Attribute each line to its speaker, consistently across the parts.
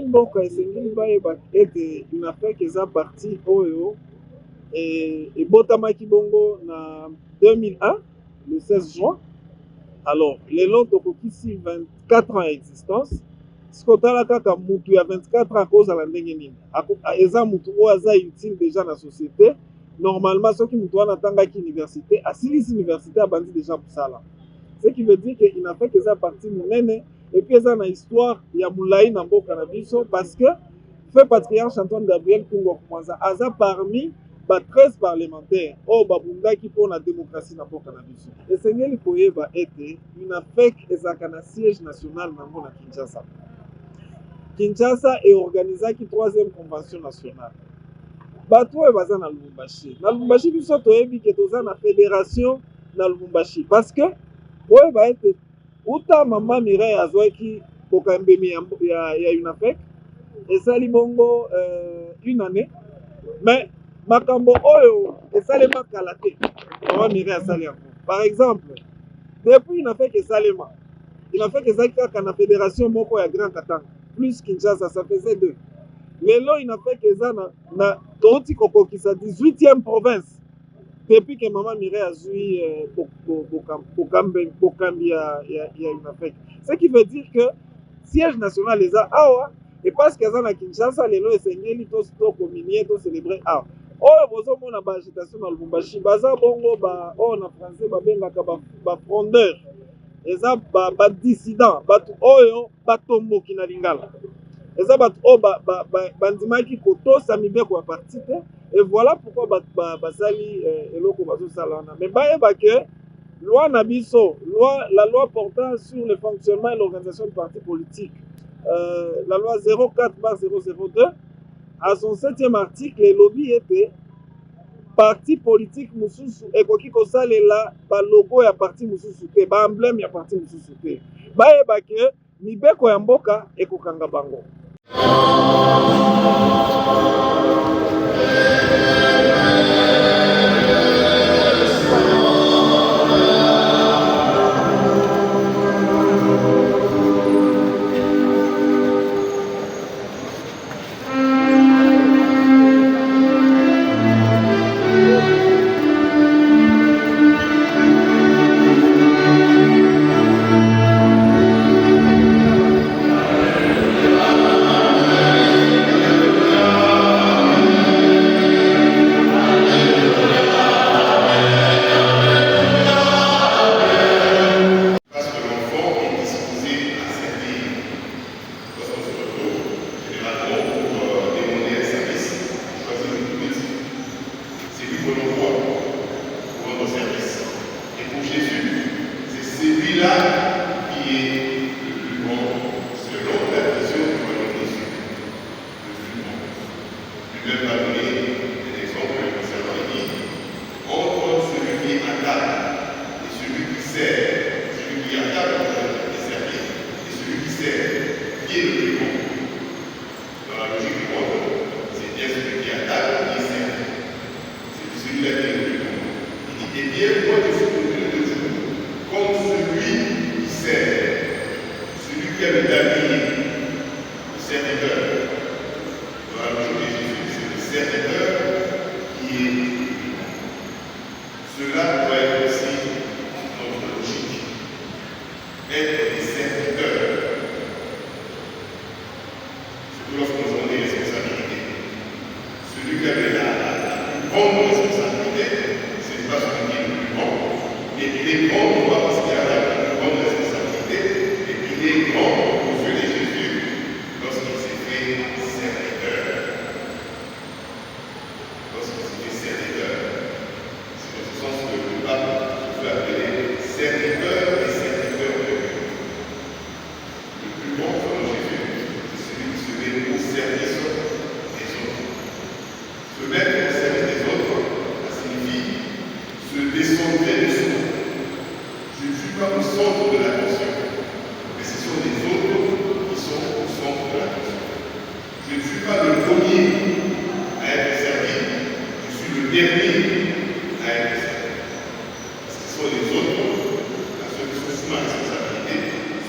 Speaker 1: Mboka esengeli bayeba ete une affaire eza parti oyo ebotamaki bongo na 2001 le 16 juin. Alors lelo tokokisi 24 ans ya existence. Siko tala kaka mutu ya 24 ans akozala ndenge nini, eza mutu oyo aza utile déjà na société. Normalement soki mutu wana atangaki université asilisi université abandi déjà mosala, ce qui veut dire que une affaire eza parti monene et puis eza na histoire ya mulai na mboka na biso, parce que feu patriarche Antoine Gabriel Kungo Kumwanza aza parmi ba 13 parlementaires oyo babundaki mpo na démocratie na mboka na biso. Esengeli koyeba ete une affaire ezalaka na siège national nango na Kinshasa. Kinshasa eorganizaki 3e convention nationale. Bato oyo baza na Lubumbashi. Na Lubumbashi biso toyebi ke toza na fédération na Lubumbashi, parce que oyo ba ete uta mama Mireille azwaki kokambemi ya UNAFEC esali bongo une année, mais makambo oyo esalema kala te mama Mireille asali yango. Par exemple, depuis UNAFEC esalema, UNAFEC ezalaki kaka na fédération moko ya Grand Katanga plus Kinshasa, ça faisait 2. Lelo UNAFEC eza na touti kokokisa 18e province depuis que maman Mireille azui bokambi ya UNAFEC. Ce qui veut dire que siège national eza awa, et parce que eza na Kinshasa lelo esengeli to communier to célébrer awa. Oyo bozomona ba agitation na Lubumbashi baza bongo ba oyo na français babengaka ba frondeur, eza ba dissident, bato oyo batomboki na lingala, eza bato oyo bandimaki kotosa mibeko ya parti te. Et voilà pourquoi basali eloko bazosala wana. Mais bayeba ke loi na biso, la loi portant sur le fonctionnement et l'organisation de partis politiques, la loi 04/002, à son 7e article, elobi ete parti politique mususu ekoki kosalela ba logo ya parti mususu te, ba emblème ya parti mususu te. Bayeba ke mibeko ya mboka ekokanga bango.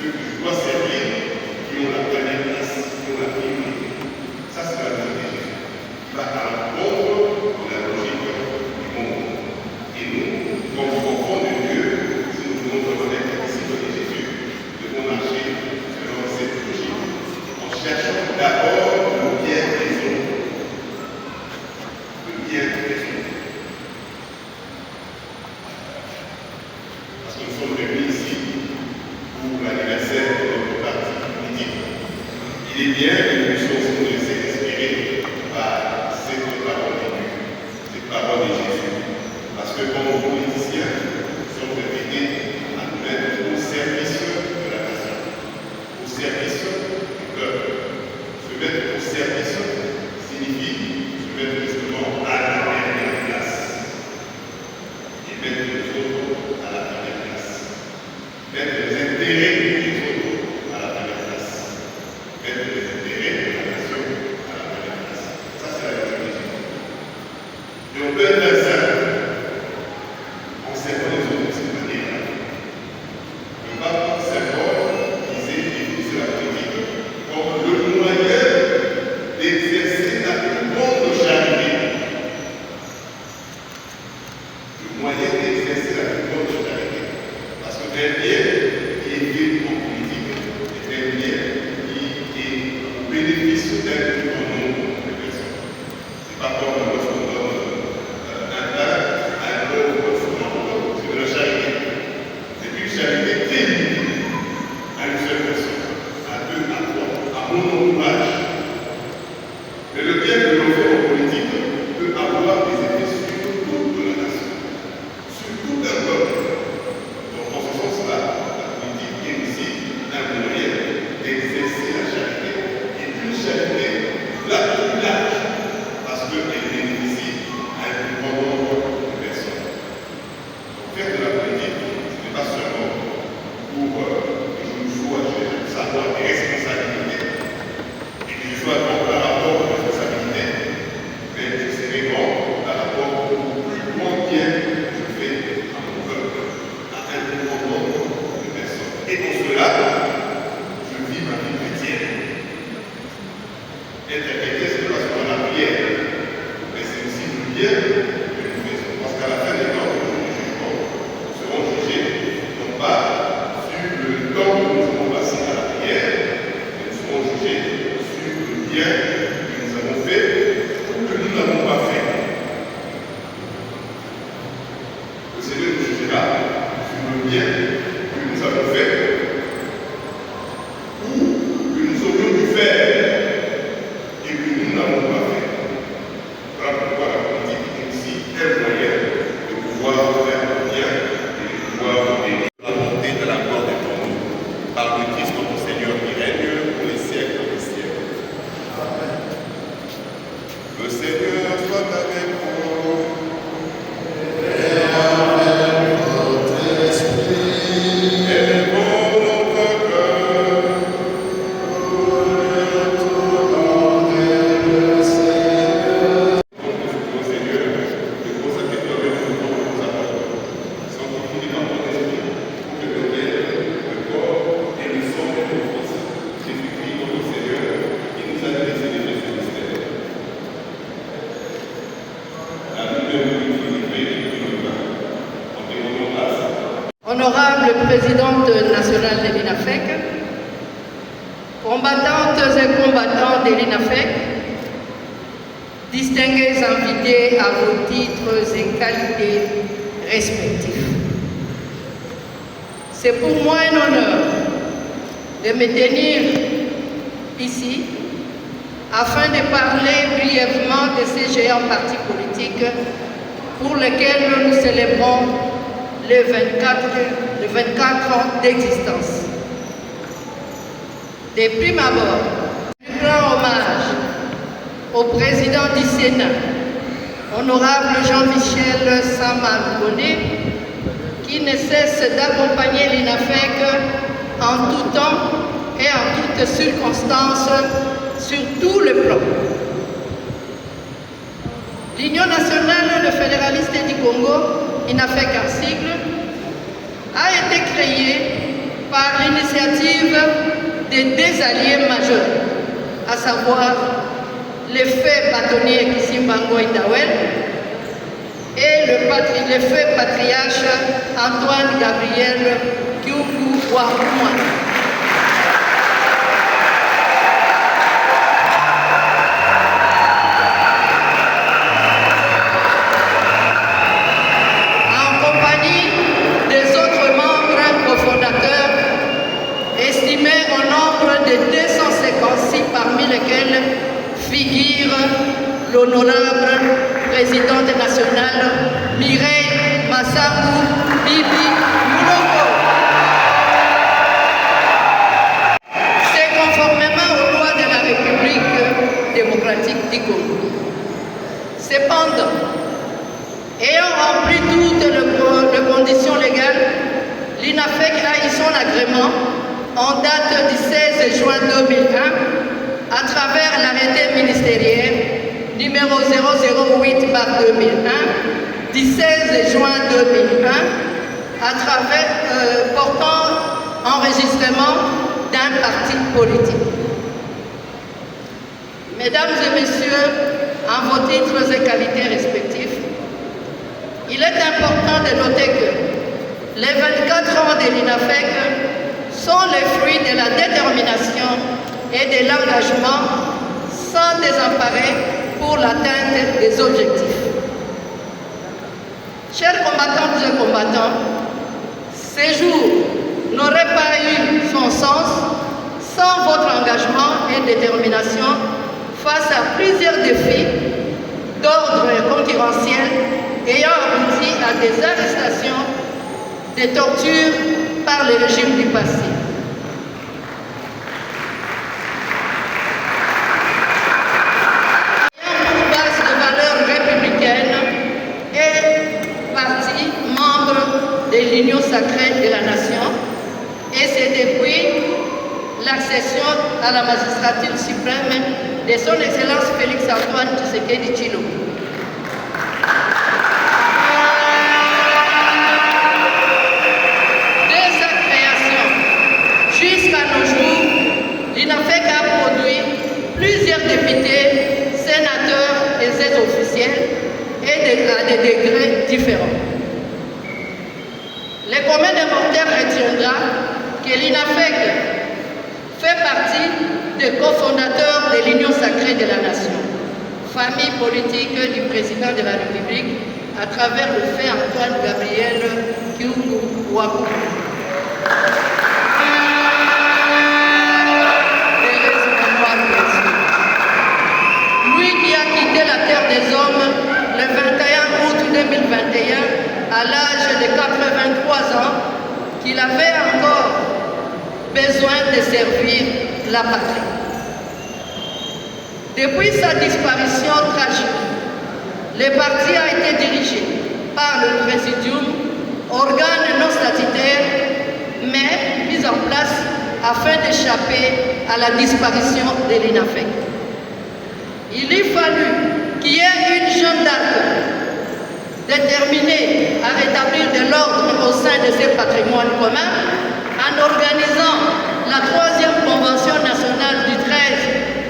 Speaker 2: Ceux que je dois servir, qui ont la dernière place, qui ont la cherchons d'abord le bien des autres. Le bien des autres. Parce que nous sommes réunis ici pour l'anniversaire de notre parti politique. Il est bien que nous puissions nous laisser inspirer par cette parole de Dieu, cette parole de Jésus. Parce que comme politiciens, nous sommes invités à nous mettre au service de la nation, au service du peuple. Se mettre au service signifie se mettre justement à la première place. Et mettre les autres à la première place. Mettre les intérêts des autres à la première place. Mettre les intérêts de la nation à la première place. Ça, c'est la vérité. Et on peut être sincère en servant les autres de cette manière-là. Le pape Saint-Paul disait la politique comme le moyen d'exercer la plus grande charité. Le moyen d'exercer la plus grande charité. Parce que un bien qui est fait en politique est un bien qui est au bénéfice d'un plus grand nombre de personnes. Ce n'est pas comme lorsqu'on donne un pain à un pauvre, c'est de la charité. C'est une charité très limitée à une seule personne, à deux, à trois, à mon entourage. Mais le bien que l'on fait en politique peut avoir des effets sur toute la nation, sur tout un peuple. Donc, en ce sens-là, la politique est aussi un moyen d'exercer la charité et une charité la plus large parce qu'elle bénéficie à un plus grand nombre de personnes. Donc, faire de la politique, ce n'est pas seulement pour que je me sois savoir des responsabilités et que je sois grand par rapport aux responsabilités, mais je serai grand par rapport au plus grand bien que je fais à mon peuple, à un plus grand nombre de personnes. Et pour cela, je vis ma vie chrétienne. Être chrétien, ce n'est pas seulement la prière, mais c'est aussi le bien que nous faisons. Parce qu'à la fin des temps, nous serons jugés, non pas sur le temps que nous avons passé à la prière, mais nous serons jugés sur le bien que nous avons fait ou que nous n'avons pas fait. Le Seigneur nous jugera sur le bien que nous avons fait ou que nous aurions dû faire et que nous n'avons pas fait. Voilà pourquoi la politique est aussi un moyen de pouvoir faire le bien et de pouvoir bénir la volonté de la gloire de ton nom par le Christ notre Seigneur qui règne pour les siècles des siècles. Amen. Le Seigneur soit avec vous.
Speaker 3: Honorable présidente nationale de l'INAFEC, combattantes et combattants de l'INAFEC, distingués invités à vos titres et qualités respectifs. C'est pour moi un honneur de me tenir ici afin de parler brièvement de ces géants partis politiques pour lesquels nous célébrons les 24 ans d'existence. De prime abord, un grand hommage au président du Sénat, honorable Jean-Michel Sama-Ngoné, qui ne cesse d'accompagner l'INAFEC en tout temps et en toutes circonstances sur tous les plans. L'Union nationale de fédéralistes du Congo, INAFEC en sigle, a été créée par l'initiative des deux alliés majeurs, à savoir le feu bâtonnier Kisimbango Indawel et le feu patriarche Antoine Gabriel Kyungu Wahoumouane. l'honorable présidente nationale Mireille Massamu Bibi Mouloko. C'est conformément aux lois de la République démocratique du Congo. Cependant, ayant rempli toutes les conditions légales, l'INAFEC a eu son agrément en date du 16 juin 2001 à travers l'arrêté ministériel numéro 008/2001 du 16 juin 2001 à travers portant enregistrement d'un parti politique. Mesdames et messieurs, en vos titres et qualités respectifs, il est important de noter que les 24 ans de l'INAFEC sont les fruits de la détermination et de l'engagement sans désemparer pour l'atteinte des objectifs. Chers combattantes et combattants, ces jours n'auraient pas eu son sens sans votre engagement et détermination face à plusieurs défis d'ordre concurrentiel ayant abouti à des arrestations, des tortures par les régimes du passé. Ayant pour base de valeurs républicaines et parti membre de l'Union sacrée de la nation, et c'est depuis l'accession à la magistrature suprême de son Excellence Félix Antoine Tshisekedi Tshilombo. Dès sa création jusqu'à nos jours, l'INAFEC a produit plusieurs députés, sénateurs et aides officiels et à des degrés différents. Le commun des mortels retiendra que l'INAFEC fait partie des cofondateurs de l'Union sacrée de la nation, famille politique du président de la République à travers le fait Antoine Gabriel Kyungu Wakou. Lui qui a quitté la terre des hommes le 21 août 2021 à l'âge de 83 ans, qu'il avait encore besoin de servir la patrie. Depuis sa disparition tragique, le parti a été dirigé par le Présidium, organe non statutaire, mais mis en place afin d'échapper à la disparition de l'INAFEC. Il y fallu qu'il y ait une jeune dame déterminée à rétablir de l'ordre au sein de ces patrimoines communs en organisant la 3e Convention nationale du 13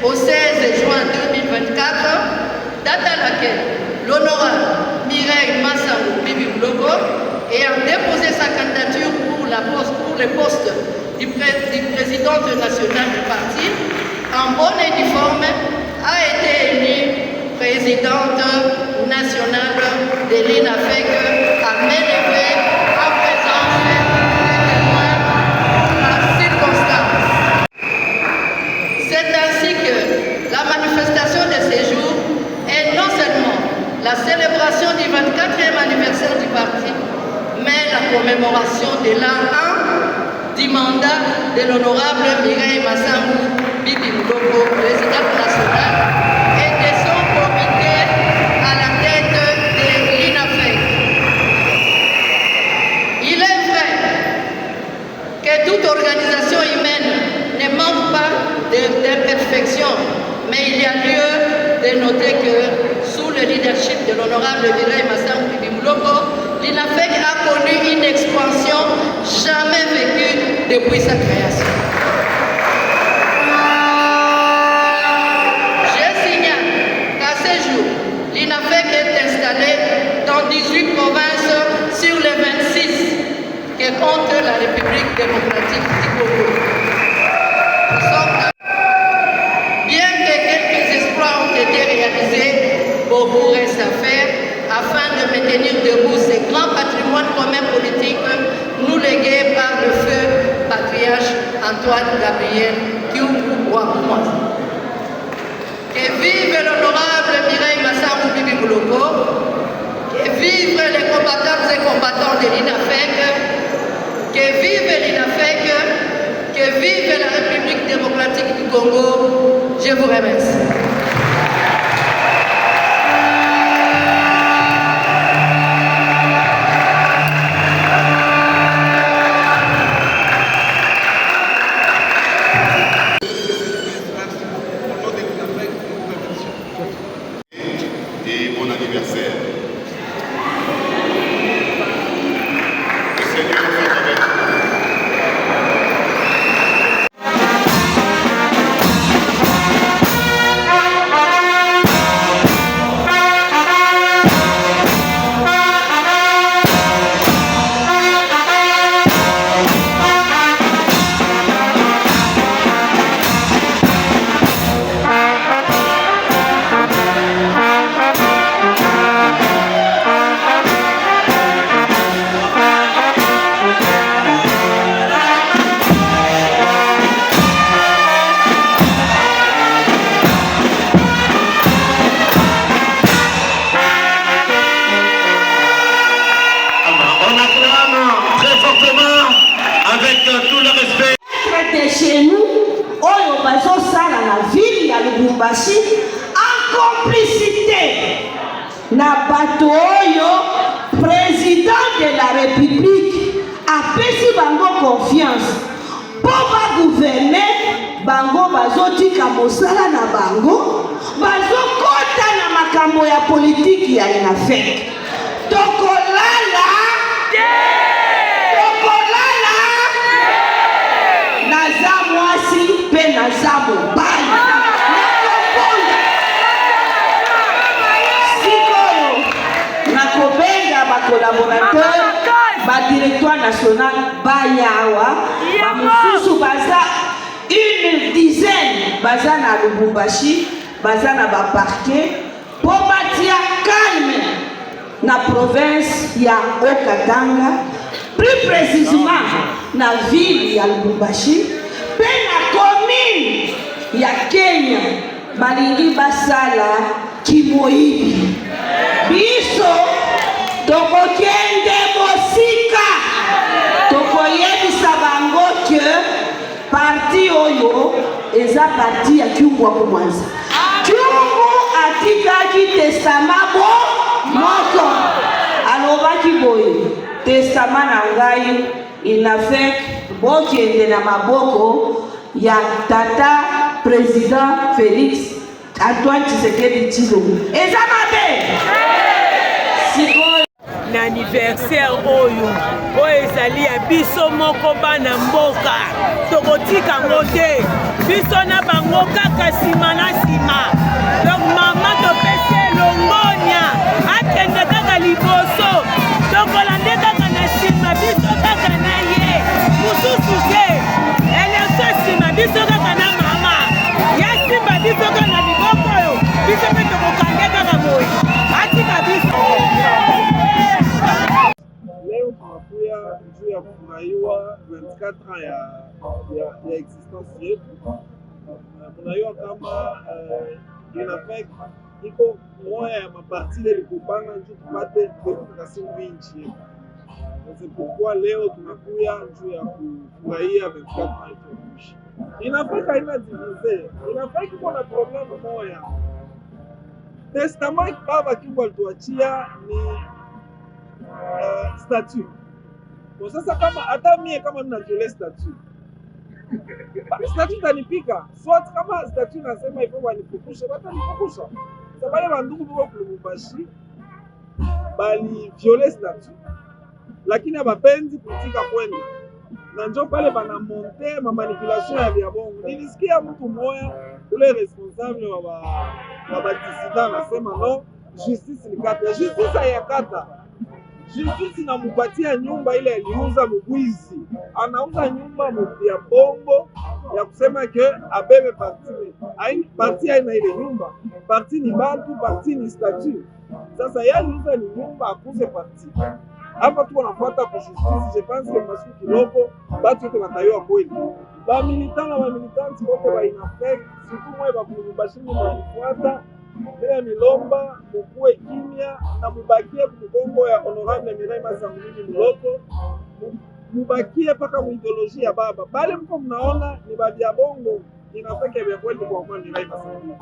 Speaker 3: au 16 juin 2024, date à laquelle l'honorable Mireille Massamu Bibi Mouloko ayant déposé sa candidature pour le poste du présidente nationale du parti, en bonne et due forme, a été élue présidente nationale de l'INAFEC à main levée en présence des témoins à circonstance. C'est ainsi que la manifestation de ces jours est non seulement la célébration du 24e anniversaire du parti, mais la commémoration de l'an 1 du mandat de l'honorable Mireille Massamu Bibi Mouloko, présidente nationale, et de son comité à la tête de l'INAFEC. Il est vrai que toute organisation humaine ne manque pas d'imperfection, mais il y a lieu de noter que sous le leadership de l'honorable Mireille Massamu Bibi Mouloko, l'INAFEC a connu une expansion jamais vécue depuis sa création. L'INAFEC est installée dans 18 provinces sur les 26 que compte la République démocratique du Congo. Bien que quelques exploits ont été réalisés, beaucoup reste à faire afin de maintenir debout ces grands patrimoines communs politiques nous légués par le feu patriarche Antoine Gabriel Kyungu Wakou. Que vive l'honorable Mireille représentants de l'INAFEC, que vive l'INAFEC, que vive la République démocratique du Congo. Je vous remercie.
Speaker 2: Et bon anniversaire.
Speaker 4: Chez nous, Oyo Bazo Sala, la ville, il y a le Lubumbashi, en complicité. Na bato Oyo, président de la République, a pesi bango confiance. Pour ba gouverner, bango bazo tika mosala na bango, bazo kota na makambo ya politique ya INAFEC. Tokolala, naza mwasi pe naza mobali sikoyo nakobenga bacolaborateur badirectoire national bayawa bamosusu baza une dizaine baza na Lubumbashi baza na baparke po batia calme na province ya Okatanga, plus précisément na ville ya Lubumbashi pe na commune ya Kenya balingi basala kimoyibi biso tokokende mosika tokoyebisa bango ke parti oyo eza parti ya Kyungwa Kumwanza. Kyungu atikaki testament moko alobaki boye testament na ngai INAFEC bokende na maboko ya tata président Félix Antoine Tshisekedi Tshilombo. Eza mabe sikoyo
Speaker 5: na anniversaire oyo ezali ya biso moko bana mboka tokotika ngo te biso na bango kaka nsima na nsima. Donc mama topesi elongonia akende kaka liboso tokolande kaka na nsima biso kaka na ye mosusu te eleso nsima biso kaka na mama ya simba biso kaka na liboko oyo biso mpe tokokange kaka boye atika biso.
Speaker 1: Leo tunakuya juu ya kufurahiwa 24 ans ya existence yetu. Tunajua kama INAFEC iko moya ya maparti ile likupanga juu tupate demokrasia nchi yetu. C'est pourquoi leo tunakuya juu ya kufurahia 24 ans yetu. INAFEC haina divize. INAFEC iko na problemu moya. Testament baba Kyungwa alituachia ni statut. Kwa sasa kama hata mie kama ninajole statut tanipika swat kama statut nasema hivyo wanifukusha watanifukusha sababu bandugu biko kulumbashi bali viole statut lakini abapenzi kutika kwenda na njo pale bana monte ma manipulation ya vya bongo. Nilisikia mtu moya ule responsable wa batisida nasema no justice likata. Justice hayakata. Justice inamupatia nyumba ile aliuza mubwizi. Anauza nyumba ya bongo ya kusema ke abebe parti. Parti haina ile nyumba. Parti ni bantu, parti ni statut. Sasa yeye aliuza ni nyumba akuze parti. Hapa tu wanafuata kwa justice. Je pense que masiku kiloko batu wote watayua kweli. Ba militant na ba militanti wote wa INAFEC surtout moi ba kulubashini wanafuata Bila milomba mukue kimya na mubakie kumgongo ya honorable Mireille Masambulini Muloko, mubakie paka muideoloji ya baba. Bale mko mnaona ni badia bongo inafeke vya kweli kwa Mireille Masambulini.